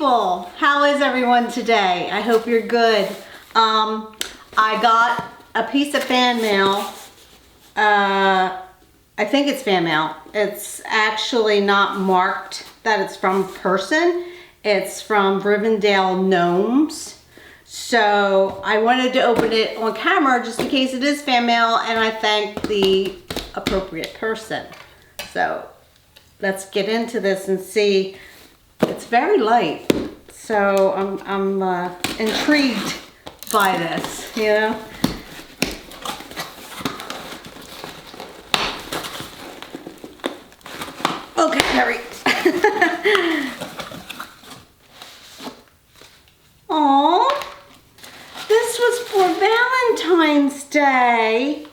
people, how is everyone today? I hope you're good. I got a piece of fan mail. I think it's fan mail. It's actually not marked that it's from a person. It's from Rivendell Gnomes. So I wanted to open it on camera just in case it is fan mail, and I thank the appropriate person. So let's get into this and see. It's very light, so I'm intrigued by this, you know. Okay, Harry. Aww, this was for Valentine's Day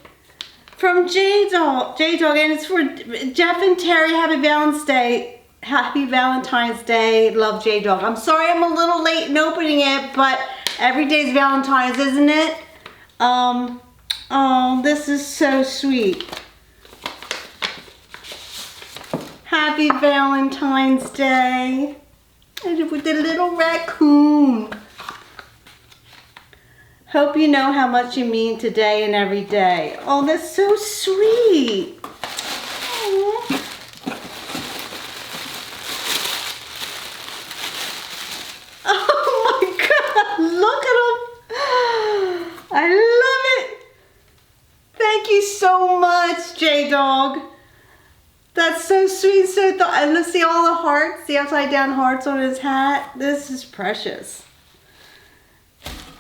from J-Dog, and it's for Jeff and Terry. Happy Valentine's Day. Happy Valentine's Day. Love, J-Dog. I'm sorry I'm a little late in opening it, but every day's Valentine's, isn't it? Oh, this is so sweet. Happy Valentine's Day. And with the little raccoon. Hope you know how much you mean today and every day. Oh, that's so sweet. Aww. Oh my God, look at him. I love it. Thank you so much, J-Dog. That's so sweet, so and let's see all the hearts, the upside down hearts on his hat. This is precious.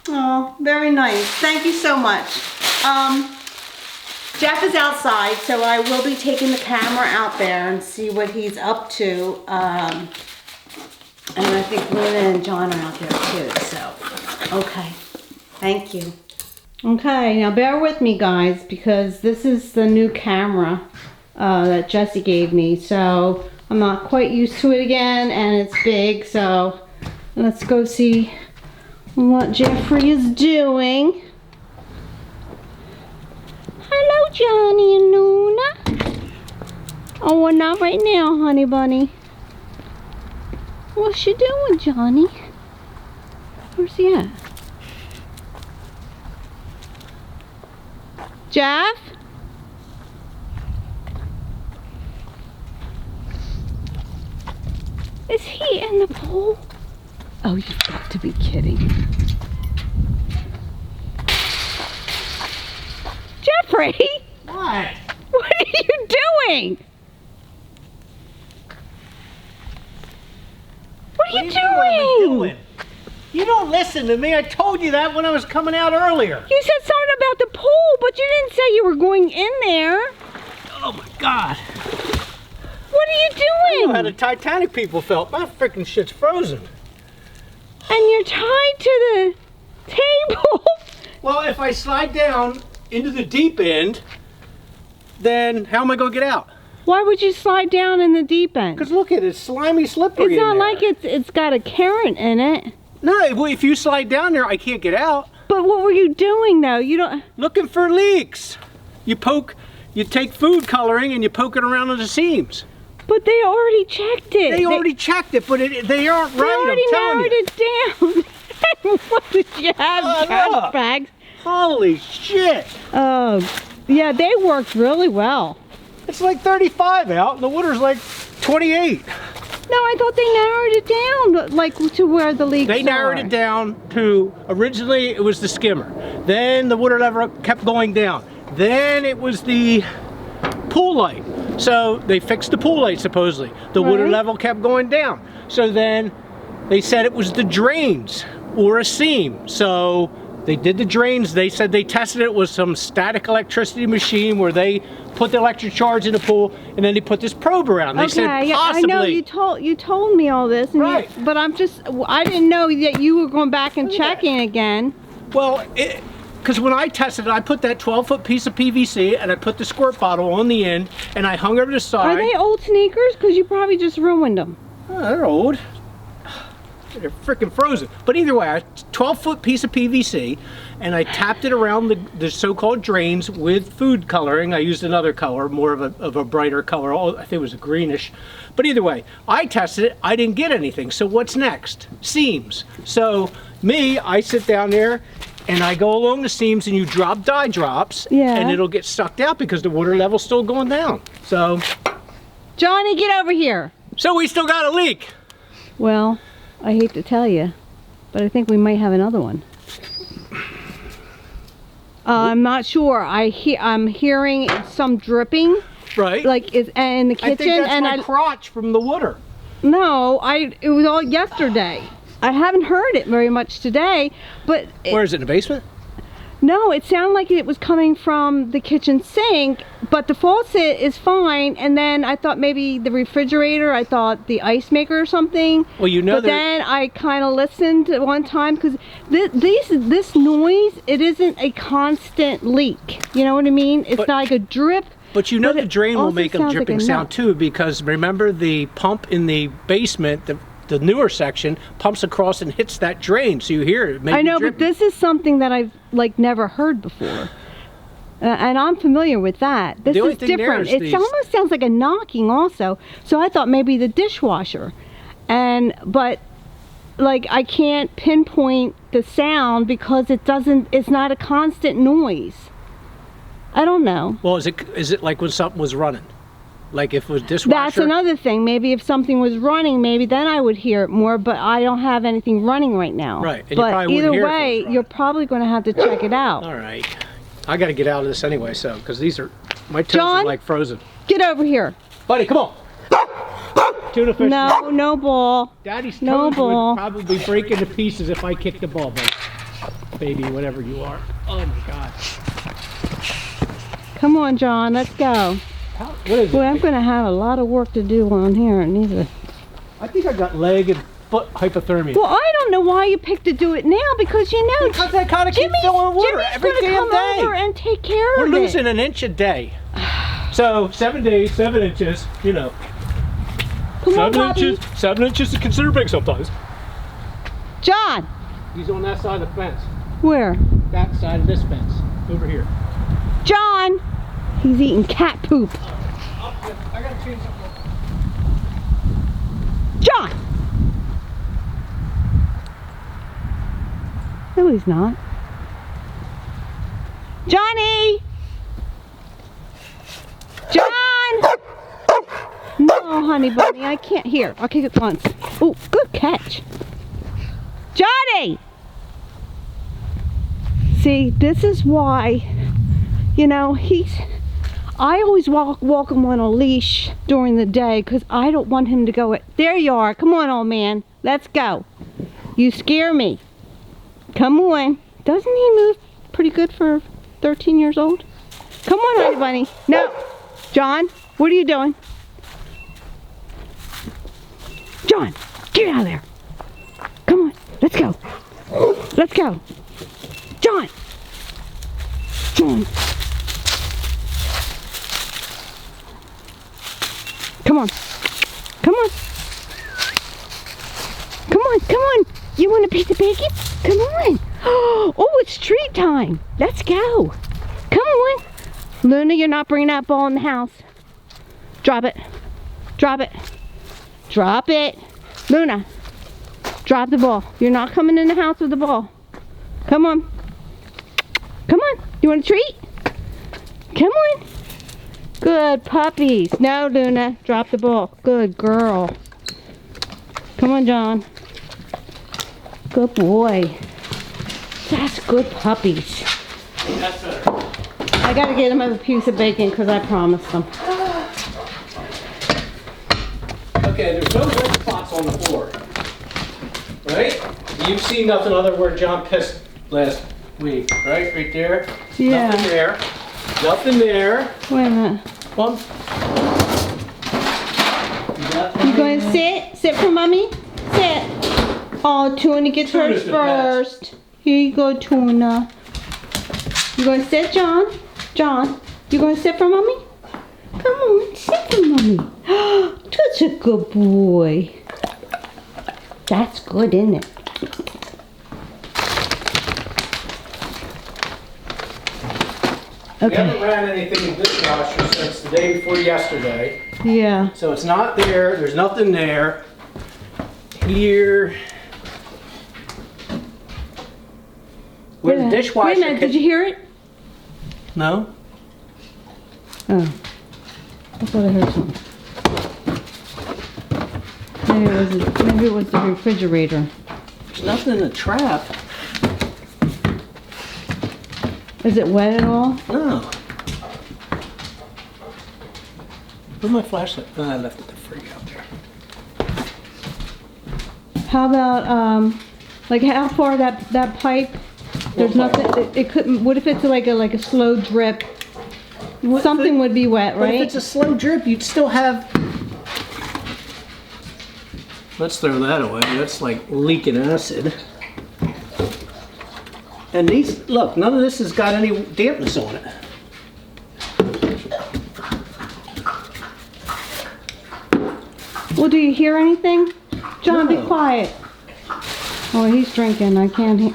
Oh, very nice. Thank you so much. Jeff is outside, so I will be taking the camera out there and see what he's up to. And I think Luna and John are out there too, so, okay. Thank you. Okay, now bear with me, guys, because this is the new camera that Jessie gave me, so I'm not quite used to it again, and it's big, so let's go see what Jeffrey is doing. Hello, Johnny and Luna. Oh, well, not right now, honey bunny. What's she doing, Johnny? Where's he at? Jeff? Is he in the pool? Oh, you've got to be kidding. Jeffrey! What? What are you doing? What are you doing? You don't listen to me. I told you that when I was coming out earlier. You said something about the pool, but you didn't say you were going in there. Oh my God. What are you I doing? know how the Titanic people felt. My freaking shit's frozen. And you're tied to the table. Well, if I slide down into the deep end, then how am I going to get out? Why would you slide down in the deep end? Because look at it, it's slimy, slippery. It's not in there. like it's got a current in it. No, well, if you slide down there, I can't get out. But what were you doing though? You don't. Looking for leaks. You take food coloring and you poke it around on the seams. But they already checked it. They already checked it, but they aren't They right. already I'm telling narrowed you. it down. What did you have, trash bags? Holy shit! Oh, yeah, they worked really well. It's like 35 out, and the water's like 28. No, I thought they narrowed it down, like to where the leaks They narrowed it down to, originally it was the skimmer. Then the water level kept going down. Then it was the pool light. So they fixed the pool light supposedly. The water level kept going down. So then they said it was the drains or a seam. So they did the drains. They said they tested it with some static electricity machine where they put the electric charge in the pool and then they put this probe around. They said possibly. Yeah, I know you told me all this, and right. but I didn't know that you were going back and checking again. Well, because when I tested it, I put that 12-foot piece of PVC and I put the squirt bottle on the end and I hung it to the side. Are they old sneakers? Because you probably just ruined them. Oh, they're old. they're freaking frozen. But either way, a 12-foot piece of PVC, and I tapped it around the so-called drains with food coloring. I used another color, more of a brighter color. I think it was a greenish. But either way, I tested it. I didn't get anything. So what's next? Seams. So I sit down there, and I go along the seams, and you drop dye drops, and it'll get sucked out because the water level's still going down. So, Johnny, get over here. So we still got a leak. Well, I hate to tell you, but I think we might have another one. I'm not sure. I'm hearing some dripping. Right. Like it's in the kitchen. I think that's my crotch from the water. No, it was all yesterday. I haven't heard it very much today, but... Where is it, in the basement? No, it sounded like it was coming from the kitchen sink, but the faucet is fine, and then I thought maybe the refrigerator, I thought the ice maker or something. Well, you know but then I kind of listened at one time, because this noise, it isn't a constant leak. You know what I mean? It's not like a drip. But you know the drain will make a dripping sound too, because remember the pump in the basement, the newer section pumps across and hits that drain, so you hear it. I know, but this is something that I've never heard before, and I'm familiar with that. This is different. It almost sounds like a knocking, also. So I thought maybe the dishwasher, but I can't pinpoint the sound because it's not a constant noise. I don't know. Well, is it like when something was running? Like if it was dishwasher? That's another thing. Maybe if something was running, maybe then I would hear it more, but I don't have anything running right now. Right. And but either way, you're probably going to have to check it out. All right. I got to get out of this anyway, because my toes are like frozen. Get over here. Buddy, come on. Tuna fish. No ball. Daddy's toes would probably break into pieces if I kicked the ball, baby, whatever you are. Oh my God. Come on, John, let's go. What is Boy, it? I'm going to have a lot of work to do on here. I think I got leg and foot hypothermia. Well, I don't know why you picked to do it now, because you know... Because I kind of keep filling water every damn day. Jimmy's going to come over and take care of it. We're losing an inch a day. So 7 days, 7 inches, you know. Come on, Poppy. 7 inches is considered big sometimes. John! He's on that side of the fence. Where? That side of this fence. Over here. John! He's eating cat poop. I gotta change something. John! No, he's not. Johnny! John! No, honey bunny, I can't hear. I'll kick it once. Oh, good catch. Johnny! See, this is why, you know, I always walk him on a leash during the day because I don't want him to go. There you are. Come on, old man. Let's go. You scare me. Come on. Doesn't he move pretty good for 13 years old? Come on, honey bunny. No. John, what are you doing? John, get out of there. Come on. Let's go. Let's go. John. John. Come on. Come on. Come on, come on. You want a piece of bacon? Come on. Oh, it's treat time. Let's go. Come on. Luna, you're not bringing that ball in the house. Drop it. Drop it. Drop it. Luna, drop the ball. You're not coming in the house with the ball. Come on. Come on. You want a treat? Come on. Good puppies. No, Luna. Drop the ball. Good girl. Come on, John. Good boy. That's good puppies. That's better. I gotta get him a piece of bacon because I promised him. Okay, there's no red spots on the floor. Right? You've seen nothing other where John pissed last week, right? Right there? Yeah. Nothing there. Nothing there. Wait a minute. Well, You going to sit? Sit for mommy? Sit. Oh, Tuna gets hers first. Here you go, Tuna. You going to sit, John? John, you going to sit for mommy? Come on, sit for mommy. That's a good boy. That's good, isn't it? We haven't ran anything in the dishwasher since the day before yesterday. Yeah. So it's not there. There's nothing there. Here. Where the dishwasher. Wait a minute, did you hear it? No. Oh. I thought I heard something. Maybe it was the refrigerator. There's nothing in the trap. Is it wet at all? No. Where's my flashlight? Oh, I left it to free out there. How about like how far that pipe? There's nothing. It couldn't. What if it's like a slow drip? Something would be wet, right? But if it's a slow drip, you'd still have. Let's throw that away. That's like leaking acid. And these, look, none of this has got any dampness on it. Well, do you hear anything? John, No. be quiet. Oh, he's drinking. I can't hear.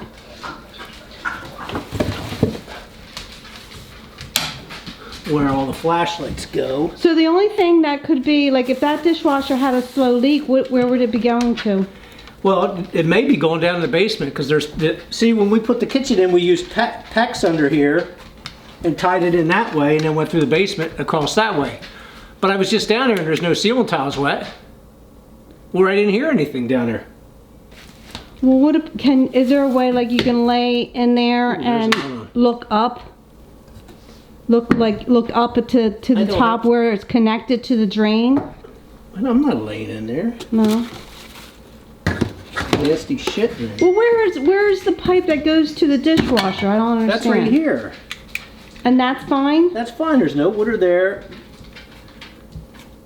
Where all the flashlights go. So the only thing that could be, like, if that dishwasher had a slow leak, where would it be going to? Well, it may be going down in the basement because there's, see, when we put the kitchen in, we used PEX under here and tied it in that way and then went through the basement across that way. But I was just down there and there's no ceiling tiles wet. Well, I didn't hear anything down there. Well, is there a way like you can lay in there and look up? Look up to the top where it's connected to the drain? I'm not laying in there. No. Nasty shit in there. Well, where is the pipe that goes to the dishwasher? I don't understand. That's right here. And that's fine? That's fine. There's no water there.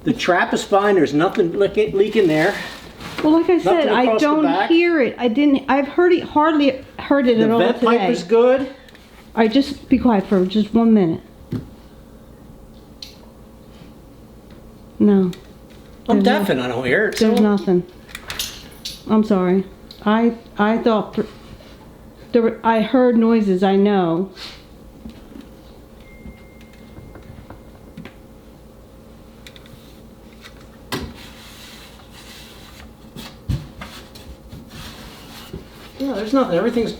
The trap is fine. There's nothing leaking there. Well, like I said, I across the don't back. hear it. I've hardly heard it at all The today. vent pipe is good. All right, just be quiet for just 1 minute. No. I'm deaf and I don't hear it. There's nothing. I'm sorry. I thought I heard noises. I know. Yeah, there's nothing. Everything's.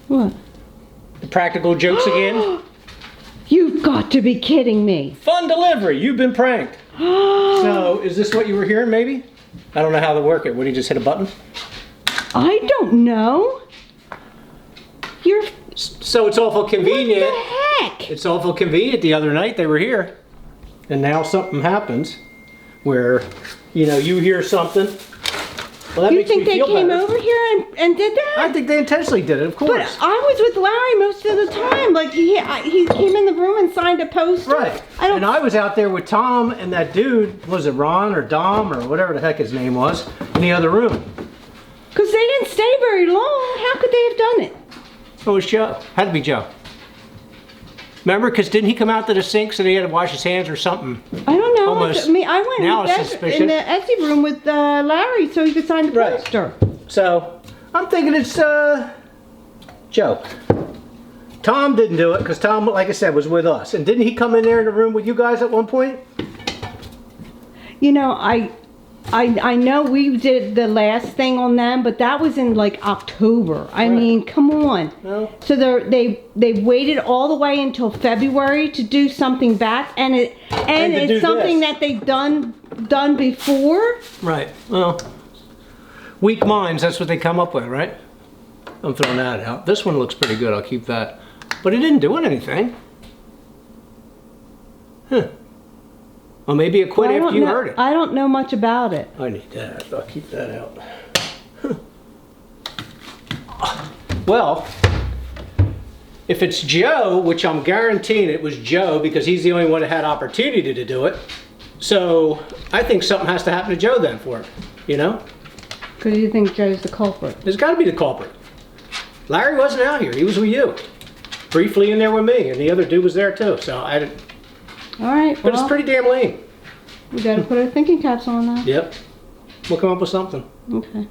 What? The practical jokes again. You've got to be kidding me. Fun delivery. You've been pranked. So, is this what you were hearing? Maybe. I don't know how to work it. Would you just hit a button? I don't know. You're. So it's awful convenient. What the heck? It's awful convenient. The other night they were here, and now something happens where, you know, you hear something. Well, that You makes think me they feel came better. over here and did that? I think they intentionally did it, of course. But I was with Larry most of the time. Like he came in the room and signed a poster. Right. And I was out there with Tom and that dude, was it Ron or Dom or whatever the heck his name was, in the other room. Because they didn't stay very long. How could they have done it? Oh, it was Joe. Had to be Joe. Remember? Because didn't he come out to the sink so that he had to wash his hands or something? I don't know. Almost. I went Now in, it's suspicious. in the Etsy room with Larry so he could sign the poster. So, I'm thinking it's Joe. Tom didn't do it because Tom, like I said, was with us. And didn't he come in there in the room with you guys at one point? You know, I know we did the last thing on them, but that was in like October. I mean, come on. No. So they waited all the way until February to do something back, and it's something that they've done before. Right. Well, weak minds, that's what they come up with, right? I'm throwing that out. This one looks pretty good. I'll keep that. But it didn't do anything. Huh. Well, maybe it quit after you heard it. I don't know much about it. I need that. I'll keep that out. Well, if it's Joe, which I'm guaranteeing it was Joe because he's the only one that had opportunity to do it. So I think something has to happen to Joe then for it, you know? Because you think Joe's the culprit. There's got to be the culprit. Larry wasn't out here. He was with you. Briefly in there with me, and the other dude was there too. So I didn't. All right. But it's Well, pretty damn lame. we got to put our thinking caps on now. Yep. We'll come up with something. Okay.